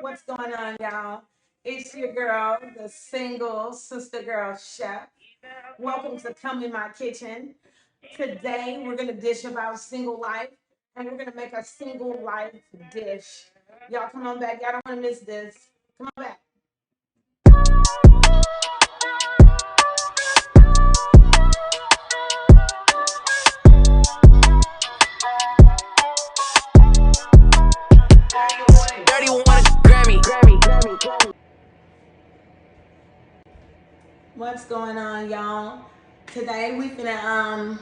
What's going on, y'all? It's your girl, the single sister girl chef. Welcome to Come in My Kitchen. Today, we're going to dish about single life, and we're going to make a single life dish. Y'all come on back. Y'all don't want to miss this. Come on back. Dirty wanna Grammy. What's going on, y'all? Today, we're gonna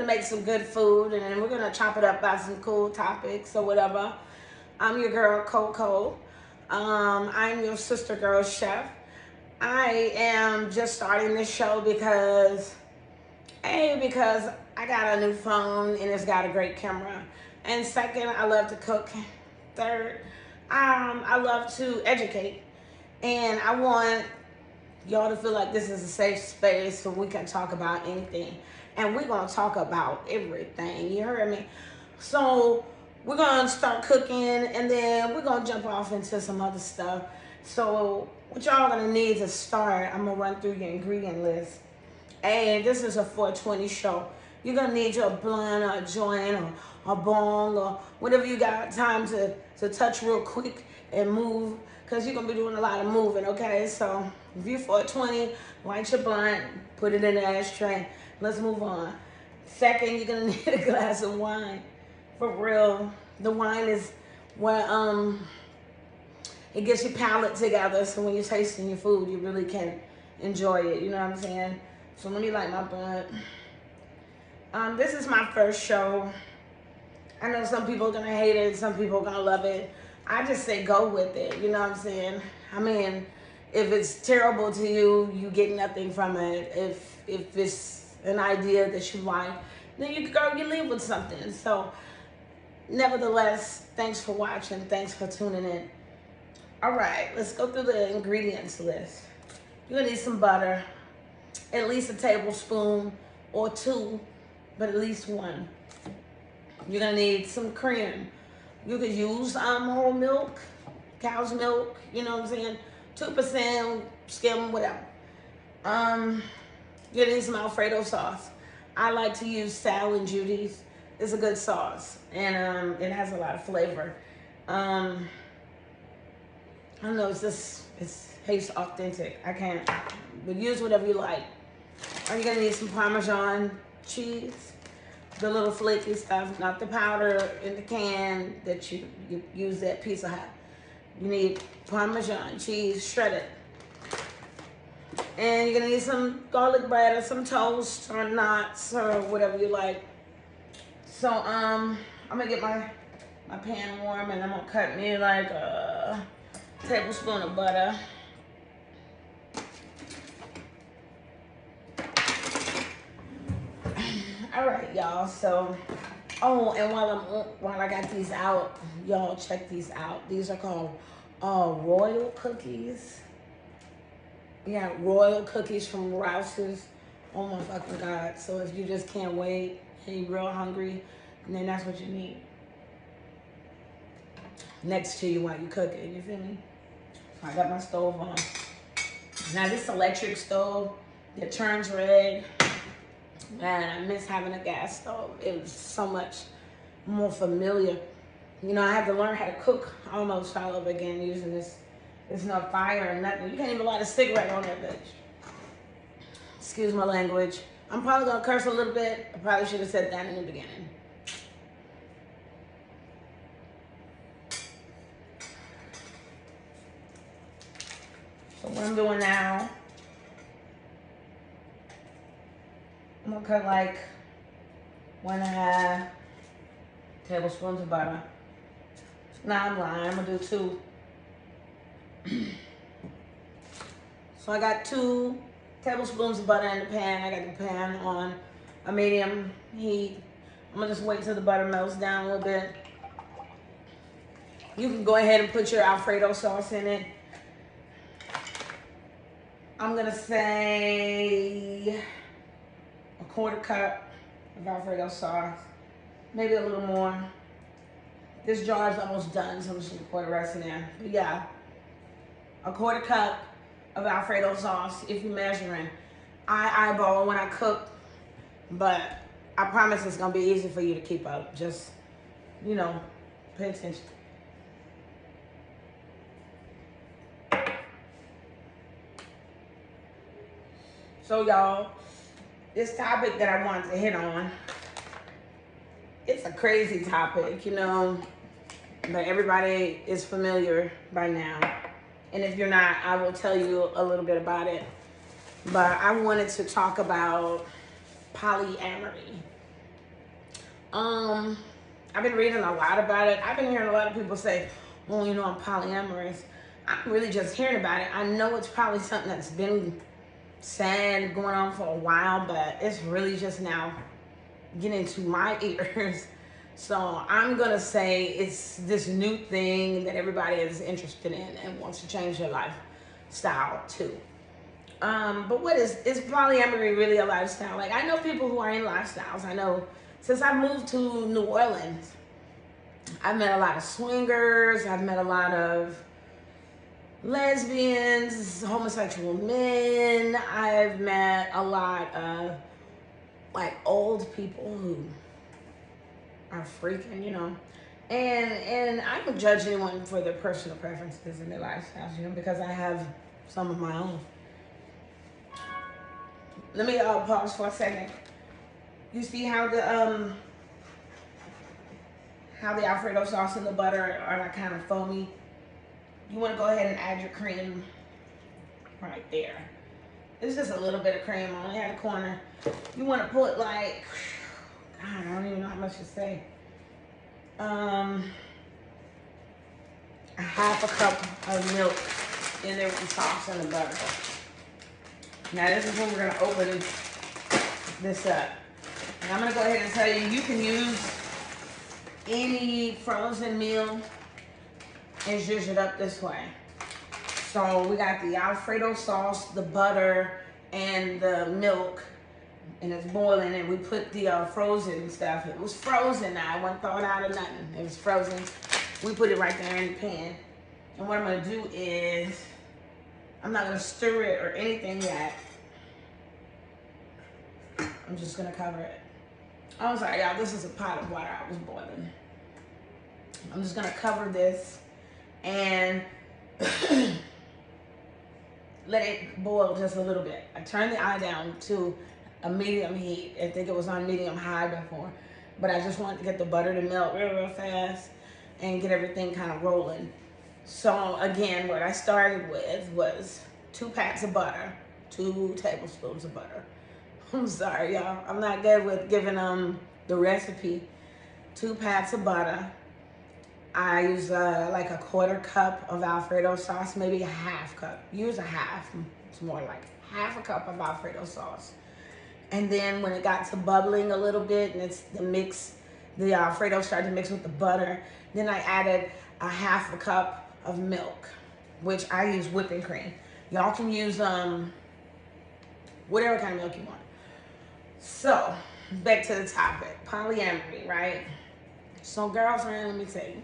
make some good food, and then we're gonna chop it up by some cool topics or whatever. I'm your girl Coco. I'm your sister girl chef. I am just starting this show because I got a new phone and it's got a great camera. And second, I love to cook. Third, I love to educate. And I want y'all to feel like this is a safe space so we can talk about anything. And we're going to talk about everything. You heard me? So we're going to start cooking and then we're going to jump off into some other stuff. So what y'all going to need to start, I'm going to run through your ingredient list. And this is a 420 show. You're going to need your blunt or a joint or a bong or whatever you got time to touch real quick and move because you're going to be doing a lot of moving, okay? So if you're 420, light your blunt, put it in the ashtray. Let's move on. Second, you're going to need a glass of wine. For real. The wine is what it gets your palate together, so when you're tasting your food, you really can enjoy it. You know what I'm saying? So let me light my blunt. This is my first show. I know some people are gonna hate it, some people are gonna love it. I just say go with it. You know what I'm saying? I mean, if it's terrible to you, you get nothing from it. If it's an idea that you like, then you leave with something. So, nevertheless, thanks for watching. Thanks for tuning in. All right, let's go through the ingredients list. You're gonna need some butter, at least a tablespoon or two, but at least one. You're gonna need some cream. You could use whole milk, cow's milk, you know what I'm saying? 2% skim, whatever. Um, you're gonna need some Alfredo sauce. I like to use Sal and Judy's. It's a good sauce, and it has a lot of flavor. Um, I don't know, it tastes authentic. I can't, but use whatever you like. Are you gonna need some Parmesan cheese? The little flaky stuff, not the powder in the can that you use at Pizza Hut. You need Parmesan cheese shredded. And you're gonna need some garlic bread or some toast or nuts or whatever you like. So I'm gonna get my pan warm and I'm gonna cut me like a tablespoon of butter. All right, y'all. So, oh, and while I got these out, y'all check these out. These are called royal cookies. Yeah, royal cookies from Rouse's. Oh my fucking god! So if you just can't wait and you're real hungry, then that's what you need next to you while you cook it. You feel me? So I got my stove on. Now this electric stove that turns red. Man, I miss having a gas stove. It was so much more familiar. You know, I had to learn how to cook almost all over again using this. There's no fire or nothing. You can't even light a cigarette on that bitch. Excuse my language. I'm probably gonna curse a little bit. I probably should have said that in the beginning. So what I'm doing now, I'm gonna cut like 1.5 tablespoons of butter. Nah, I'm lying. I'm gonna do 2. So I got 2 tablespoons of butter in the pan. I got the pan on a medium heat. I'm gonna just wait till the butter melts down a little bit. You can go ahead and put your Alfredo sauce in it. I'm gonna say a 1/4 cup of Alfredo sauce, maybe a little more. This jar is almost done, so I'm just gonna pour the rest in there. But yeah, a quarter cup of Alfredo sauce if you're measuring. I eyeball when I cook, but I promise it's gonna be easy for you to keep up. Just, you know, pay attention. So y'all, this topic that I wanted to hit on, it's a crazy topic, you know, but everybody is familiar by now. And if you're not, I will tell you a little bit about it. But I wanted to talk about polyamory. I've been reading a lot about it. I've been hearing a lot of people say, oh, you know, I'm polyamorous. I'm really just hearing about it. I know it's probably something that's been said, going on for a while, but it's really just now getting to my ears. So I'm gonna say it's this new thing that everybody is interested in and wants to change their lifestyle too. But what is polyamory really a lifestyle? Like, I know people who are in lifestyles. I know since I moved to New Orleans, I've met a lot of swingers. I've met a lot of lesbians, homosexual men. I've met a lot of like old people who are freaking, you know. And I don't judge anyone for their personal preferences and their lifestyles, you know, because I have some of my own. Let me pause for a second. You see how the Alfredo sauce and the butter are like kind of foamy? You want to go ahead and add your cream right there. It's just a little bit of cream. I only had a corner. You want to put like, God, I don't even know how much to say. A half a cup of milk in there with the sauce and the butter. Now this is when we're gonna open this up. And I'm gonna go ahead and tell you, you can use any frozen meal and zhuzh it up this way. So we got the Alfredo sauce, the butter, and the milk, and it's boiling, and we put the frozen stuff. It was frozen now, I wasn't thrown out or nothing. It was frozen. We put it right there in the pan. And what I'm gonna do is, I'm not gonna stir it or anything yet. I'm just gonna cover it. I'm sorry, y'all, this is a pot of water I was boiling. I'm just gonna cover this and let it boil just a little bit. I turned the eye down to a medium heat. I think it was on medium high before, but I just wanted to get the butter to melt real fast and get everything kind of rolling. So again, what I started with was 2 pats of butter, 2 tablespoons of butter. I'm sorry, y'all. I'm not good with giving the recipe. 2 pats of butter. I use like a quarter cup of Alfredo sauce, maybe a half cup. Use a half. It's more like half a cup of Alfredo sauce. And then when it got to bubbling a little bit and the Alfredo started to mix with the butter, then I added a half a cup of milk, which I use whipping cream. Y'all can use whatever kind of milk you want. So, back to the topic, polyamory, right? So, girlfriend, let me tell you,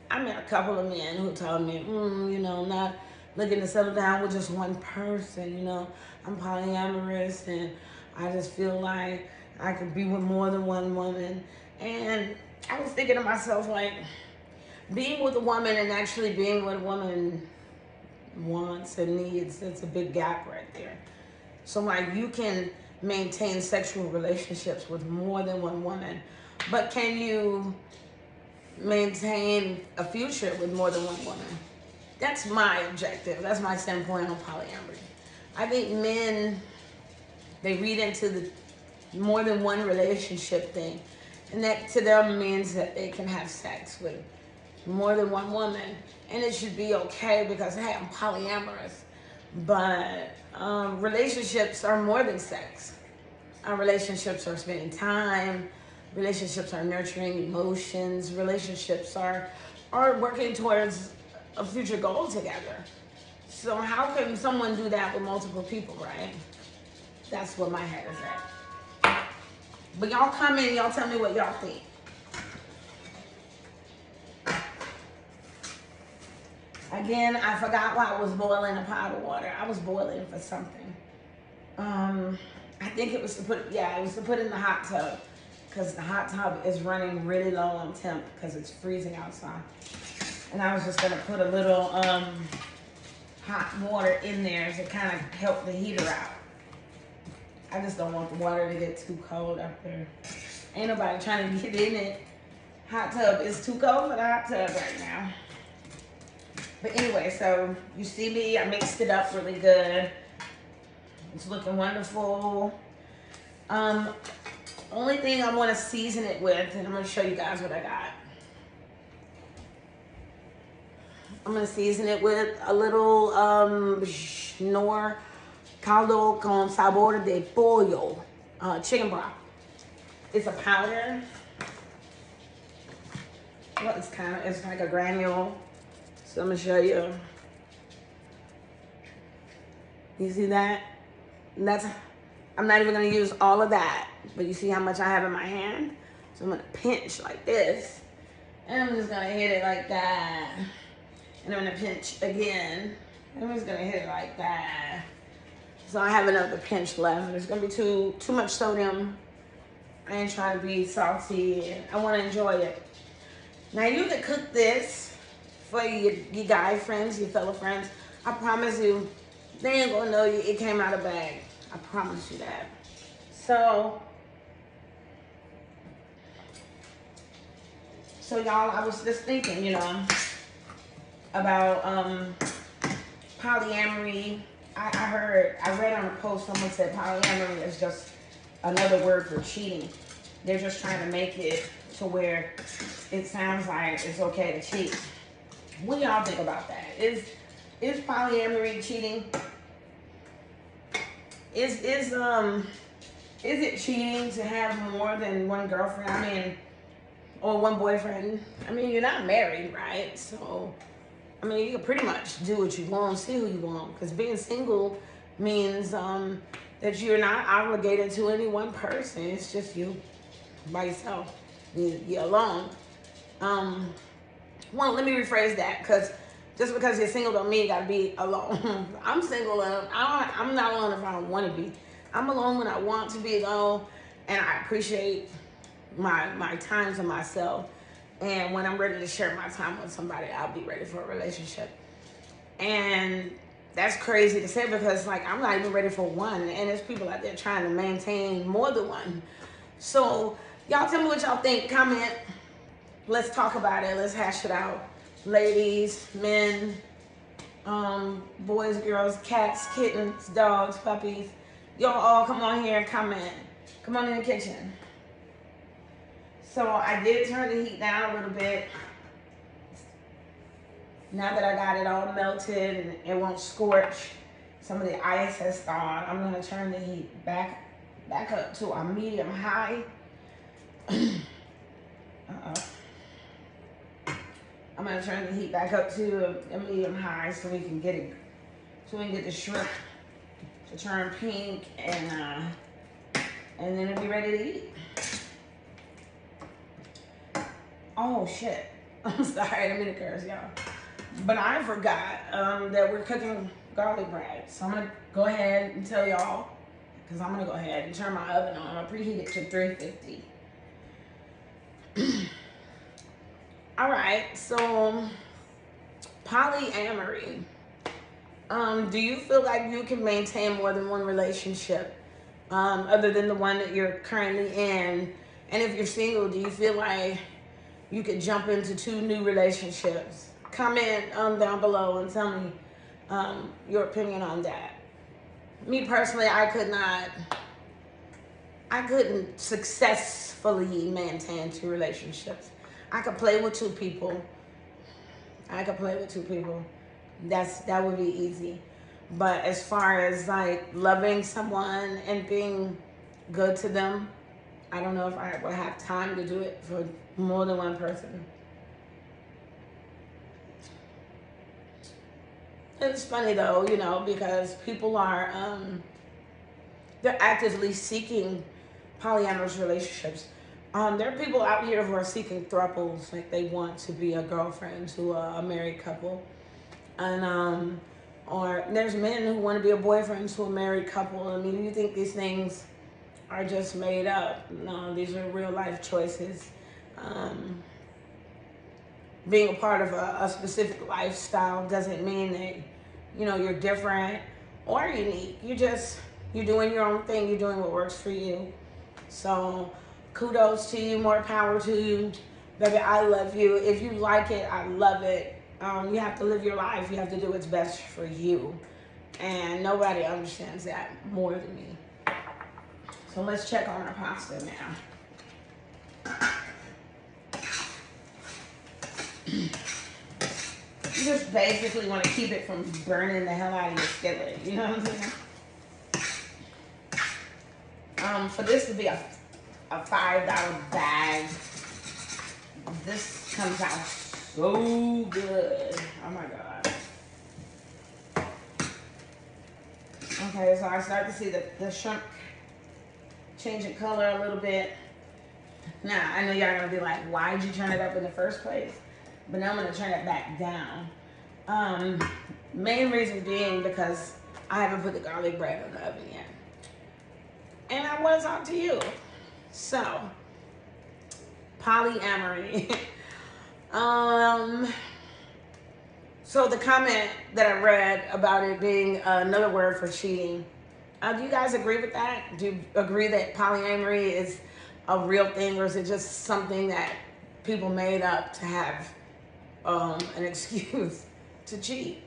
I met a couple of men who told me, you know, I'm not looking to settle down with just one person, you know. I'm polyamorous and I just feel like I could be with more than one woman. And I was thinking to myself, like, being with a woman and actually being with a woman wants and needs, it's a big gap right there. So, like, you can maintain sexual relationships with more than one woman, but can you maintain a future with more than one woman? That's my objective. That's my standpoint on polyamory. I think men, they read into the more than one relationship thing, and that to them means that they can have sex with more than one woman, and it should be okay because, hey, I'm polyamorous. But relationships are more than sex. Relationships are spending time. Relationships are nurturing emotions. Relationships are working towards a future goal together. So how can someone do that with multiple people, right? That's what my head is at. But y'all come in, y'all tell me what y'all think. Again, I forgot why I was boiling a pot of water. I was boiling for something. I think it was to put, yeah, it was to put in the hot tub, because the hot tub is running really low on temp because it's freezing outside. And I was just gonna put a little hot water in there to kind of help the heater out. I just don't want the water to get too cold out there. Ain't nobody trying to get in it. Hot tub is too cold for the hot tub right now. But anyway, so you see me, I mixed it up really good. It's looking wonderful. Only thing I want to season it with, and I'm going to show you guys what I got. I'm going to season it with a little Knorr caldo con sabor de pollo, chicken broth. It's a powder. Well, it's like a granule. So I'm going to show you. You see that? And I'm not even going to use all of that. But you see how much I have in my hand? So I'm going to pinch like this. And I'm just going to hit it like that. And I'm going to pinch again. And I'm just going to hit it like that. So I have another pinch left. There's going to be too much sodium. I ain't trying to be salty. I want to enjoy it. Now you can cook this for your guy friends, your fellow friends. I promise you, they ain't gonna know it came out of a bag. I promise you that. So y'all, I was just thinking, you know, about polyamory. I read on a post, someone said polyamory is just another word for cheating. They're just trying to make it to where it sounds like it's okay to cheat. What do y'all think about that? Is polyamory cheating? Is it cheating to have more than one girlfriend? I mean, or one boyfriend? I mean, you're not married, right? So, I mean, you can pretty much do what you want, see who you want. Because being single means that you're not obligated to any one person. It's just you by yourself. You're alone. Well, let me rephrase that, because just because you're single don't mean you gotta be alone. I'm single and I'm not alone if I don't want to be. I'm alone when I want to be alone, and I appreciate my time to myself. And when I'm ready to share my time with somebody, I'll be ready for a relationship. And that's crazy to say, because like I'm not even ready for one, and there's people out there trying to maintain more than one. So y'all tell me what y'all think. Comment. Let's talk about it. Let's hash it out. Ladies, men, boys, girls, cats, kittens, dogs, puppies. Y'all all come on here and comment. Come on in the kitchen. So I did turn the heat down a little bit. Now that I got it all melted and it won't scorch, some of the ice has thawed, I'm gonna turn the heat back up to a medium high. I'm gonna turn the heat back up to a medium high so we can get the shrimp to turn pink, and then it'll be ready to eat. Oh shit! I'm sorry, I didn't curse, y'all. But I forgot that we're cooking garlic bread, so I'm gonna go ahead and tell y'all, because I'm gonna go ahead and turn my oven on. I'm gonna preheat it to 350. All right, so polyamory. Do you feel like you can maintain more than one relationship other than the one that you're currently in? And if you're single, do you feel like you could jump into 2 new relationships? Comment down below and tell me your opinion on that. Me personally, I couldn't successfully maintain 2 relationships. I could play with 2 people. That would be easy. But as far as like loving someone and being good to them, I don't know if I will have time to do it for more than one person. It's funny though, you know, because people are they're actively seeking polyamorous relationships. There are people out here who are seeking thruples, like they want to be a girlfriend to a married couple. And or there's men who want to be a boyfriend to a married couple. I mean, you think these things are just made up? No, these are real life choices. Um, Being a part of a specific lifestyle doesn't mean that you're different or unique. You're doing your own thing. You're doing what works for you. So kudos to you, more power to you, baby. I love you. If you like it, I love it. You have to live your life. You have to do what's best for you, and nobody understands that more than me. So let's check on our pasta now. You just basically want to keep it from burning the hell out of your skillet. You know what I'm saying? For this to be a $5 bag, this comes out so good. Oh my God. Okay, so I start to see the shrimp changing color a little bit. Now, I know y'all are going to be like, why did you turn it up in the first place? But now I'm going to turn it back down. Main reason being because I haven't put the garlic bread in the oven yet. And I want to talk to you. So, polyamory. So the comment that I read about it being another word for cheating, do you guys agree with that? Do you agree that polyamory is a real thing, or is it just something that people made up to have an excuse to cheat?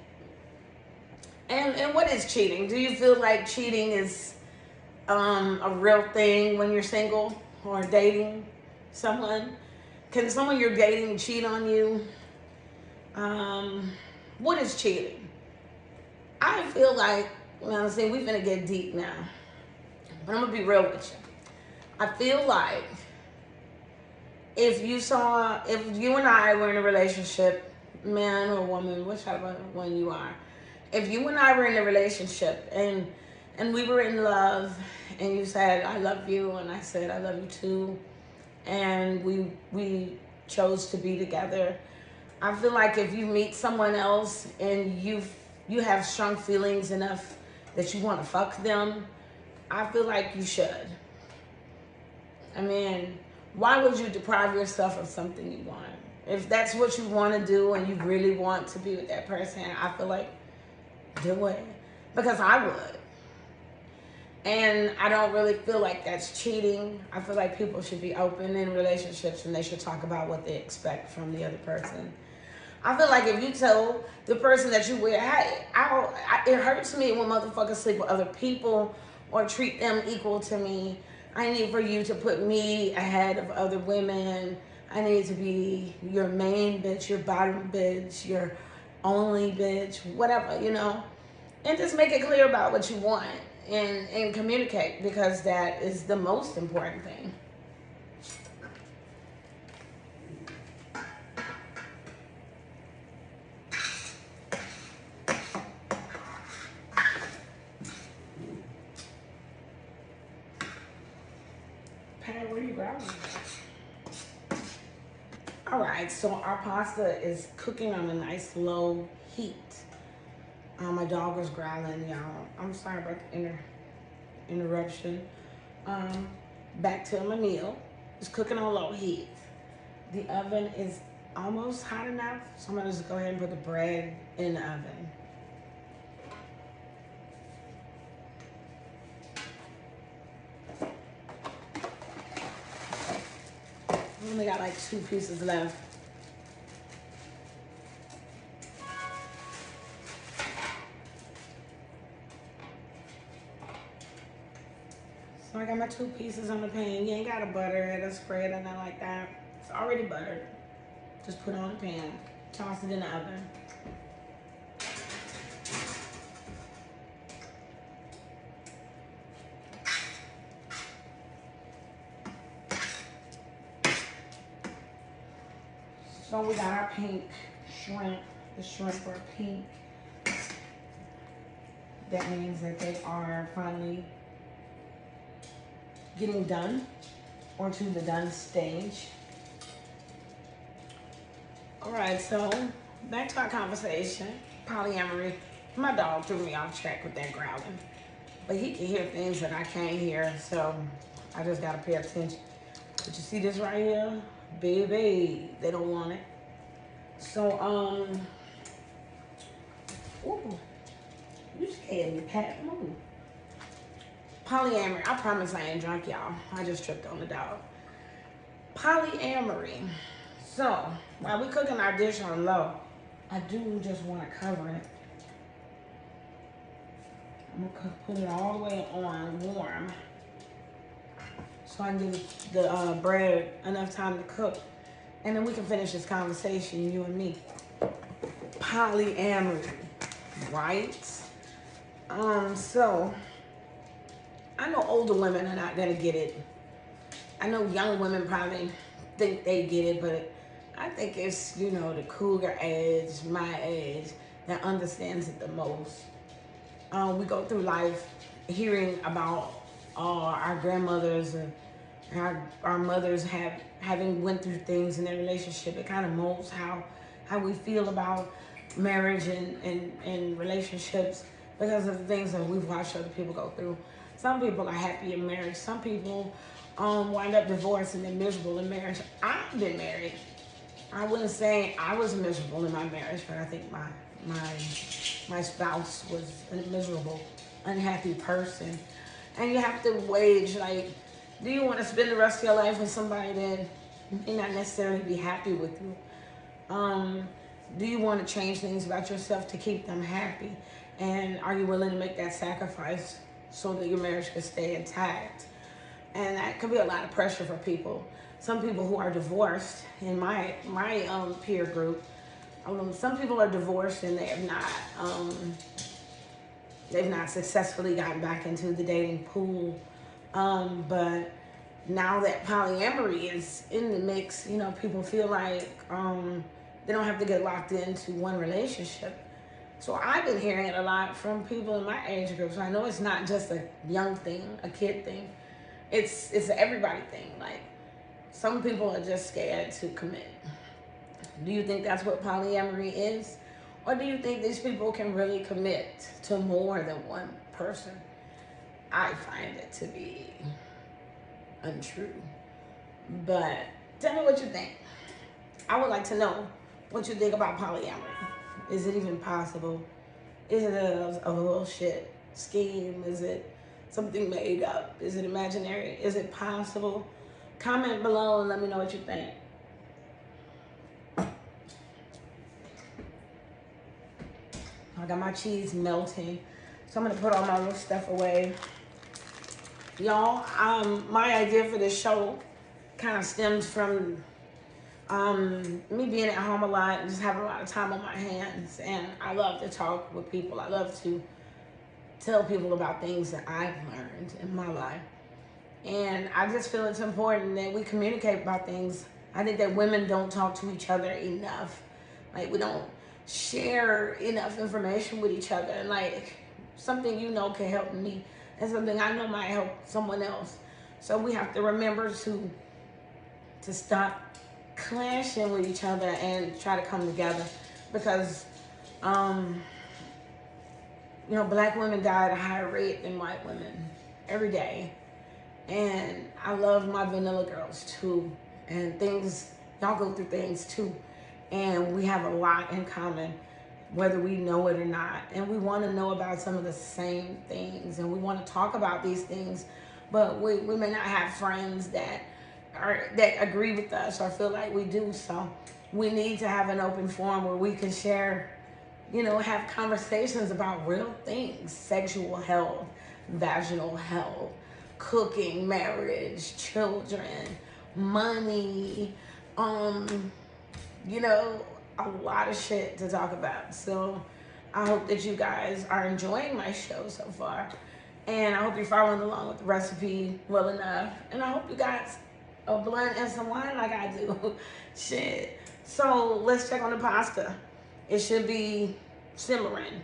And what is cheating? Do you feel like cheating is a real thing when you're single or dating someone? Can someone you're dating cheat on you? What is cheating? I feel like, we're finna get deep now, but I'm gonna be real with you. I feel like if you and I were in a relationship, man or woman, whichever one you are, if you and I were in a relationship and we were in love, and you said I love you and I said I love you too, and we chose to be together, I feel like if you meet someone else and you have strong feelings enough that you want to fuck them, I feel like you should. I mean, why would you deprive yourself of something you want? If that's what you want to do and you really want to be with that person, I feel like do it. Because I would. And I don't really feel like that's cheating. I feel like people should be open in relationships and they should talk about what they expect from the other person. I feel like if you tell the person that you with, hey, it hurts me when motherfuckers sleep with other people or treat them equal to me. I need for you to put me ahead of other women. I need to be your main bitch, your bottom bitch, your only bitch, whatever, And just make it clear about what you want and communicate, because that is the most important thing. Pat, where are you grabbing? All right, so our pasta is cooking on a nice low heat. My dog was growling, y'all. I'm sorry about the interruption. Back to my meal. It's cooking on low heat. The oven is almost hot enough, so I'm gonna just go ahead and put the bread in the oven. I only got like 2 pieces left. So I got my 2 pieces on the pan. You ain't gotta butter it or spread or nothing like that. It's already buttered. Just put it on the pan. Toss it in the oven. So we got our pink shrimp. The shrimp are pink. That means that they are finally getting done or to the done stage. All right, so back to our conversation. polyamory. My dog threw me off track with that growling. But he can hear things that I can't hear, so I just gotta pay attention. But you see this right here? Baby, they don't want it. So, ooh, you scared me, Pat. Move. Polyamory. I promise I ain't drunk, y'all. I just tripped on the dog. Polyamory. So, while we cooking our dish on low, I do just want to cover it. I'm gonna put it all the way on warm so I can give the bread enough time to cook. And then we can finish this conversation, you and me. Polyamory, right? So I know older women are not gonna get it. I know young women probably think they get it, but I think it's, you know, the cougar age, my age, that understands it the most. We go through life hearing about our grandmothers and our mothers having went through things in their relationship. It kind of molds how we feel about marriage and relationships because of the things that we've watched other people go through. Some people are happy in marriage. Some people wind up divorced and they're miserable in marriage. I've been married. I wouldn't say I was miserable in my marriage, but I think my spouse was a miserable, unhappy person. And you have to wage, like, do you want to spend the rest of your life with somebody that may not necessarily be happy with you? Do you want to change things about yourself to keep them happy? And are you willing to make that sacrifice so that your marriage can stay intact? And that can be a lot of pressure for people. Some people who are divorced in my peer group, some people are divorced and they've not successfully gotten back into the dating pool. But now that polyamory is in the mix, you know, people feel like they don't have to get locked into one relationship. So I've been hearing it a lot from people in my age group. So I know it's not just a young thing, a kid thing. It's an everybody thing. Like, some people are just scared to commit. Do you think that's what polyamory is? Or do you think these people can really commit to more than one person? I find it to be untrue. But tell me what you think. I would like to know what you think about polyamory. Is it even possible? Is it a bullshit scheme? Is it something made up? Is it imaginary? Is it possible? Comment below and let me know what you think. I got my cheese melting, so I'm gonna put all my little stuff away. Y'all, my idea for this show kind of stems from me being at home a lot and just having a lot of time on my hands. And I love to talk with people. I love to tell people about things that I've learned in my life. And I just feel it's important that we communicate about things. I think that women don't talk to each other enough. Like, we don't share enough information with each other. And like, something you know can help me and something I know might help someone else. So we have to remember to stop clashing with each other and try to come together. Because you know, black women die at a higher rate than white women every day. And I love my vanilla girls too. And y'all go through things too. And we have a lot in common, whether we know it or not. And we want to know about some of the same things. And we want to talk about these things. But we may not have friends that agree with us or feel like we do. So we need to have an open forum where we can share, you know, have conversations about real things: sexual health, vaginal health, cooking, marriage, children, money, you know, a lot of shit to talk about. So I hope that you guys are enjoying my show so far. And I hope you're following along with the recipe well enough. And I hope you guys a blunt and some wine like I do. Shit. So let's check on the pasta. It should be simmering.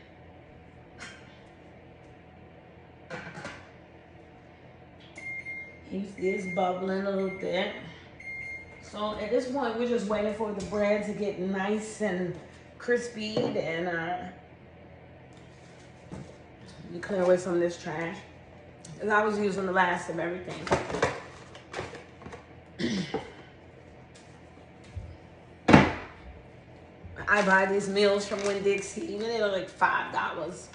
You see it's bubbling a little bit. So at this point, we're just waiting for the bread to get nice and crispy and You clear away some of this trash. Because I was using the last of everything. I buy these meals from Winn-Dixie. Even they're like $5.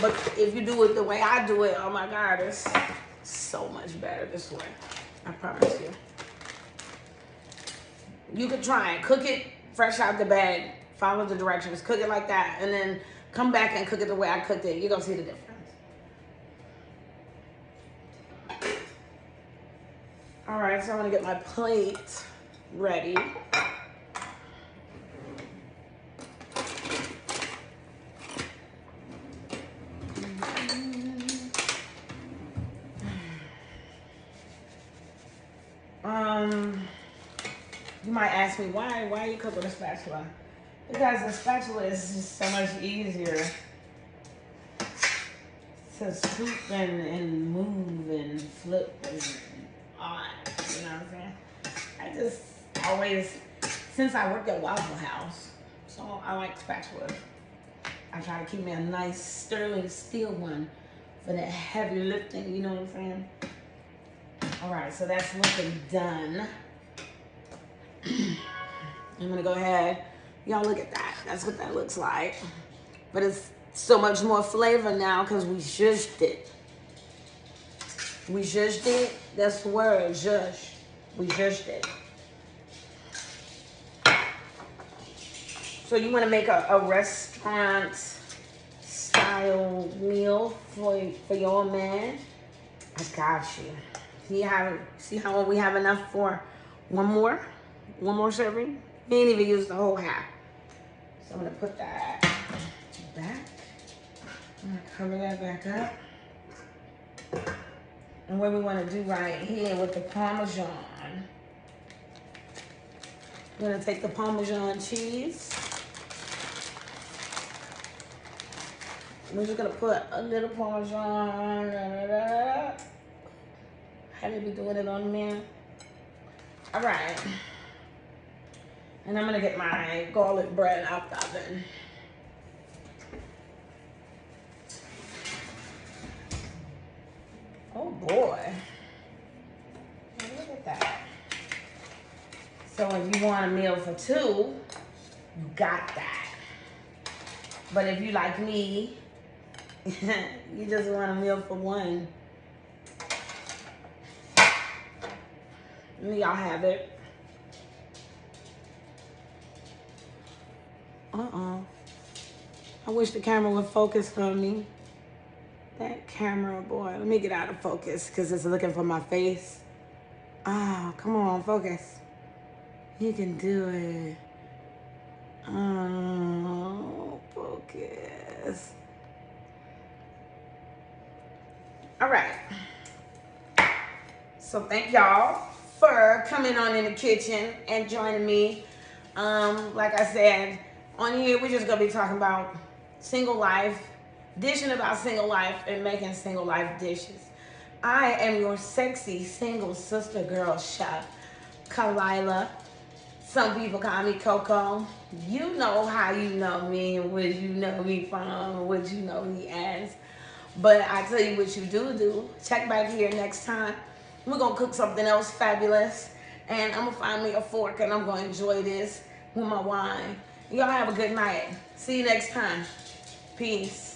But if you do it the way I do it, oh my God, it's so much better this way. I promise you. You could try it. Cook it fresh out the bag. Follow the directions. Cook it like that. And then come back and cook it the way I cooked it. You're going to see the difference. All right, so I'm going to get my plate ready. You might ask me, why you cook with a spatula? Because the spatula is just so much easier to scoop and move and flip and all that. You know what I'm saying? I just always, since I worked at Waffle House, so I like spatulas. I try to keep me a nice sterling steel one for that heavy lifting, you know what I'm saying? All right, so that's looking done. I'm gonna go ahead. Y'all look at that. That's what that looks like. But it's so much more flavor now because we zhushed it. We zhushed it. That's the word, zhush. We zhushed it. So you want to make a restaurant style meal for your man? I got you. See how we have enough for one more serving? We ain't even used the whole half. So I'm gonna put that back. I'm gonna cover that back up. And what we wanna do right here with the Parmesan, we're gonna take the Parmesan cheese. We're just gonna put a little Parmesan. How did we doing it on there? All right. And I'm gonna get my garlic bread out the oven. Oh boy. Look at that. So if you want a meal for two, you got that. But if you like me, you just want a meal for one, y'all have it. I wish the camera would focus on me. That camera, boy. Let me get out of focus because it's looking for my face. Oh, come on, focus. You can do it. Oh, focus. All right. So thank y'all for coming on in the kitchen and joining me. Like I said, on here we're just gonna be talking about single life, dishing about single life and making single life dishes. I am your sexy single sister girl chef, Kalila. Some people call me Coco. You know how you know me and what you know me from and what you know me as. But I tell you what you do. Check back here next time. We're gonna cook something else fabulous. And I'm gonna find me a fork and I'm gonna enjoy this with my wine. Y'all have a good night. See you next time. Peace.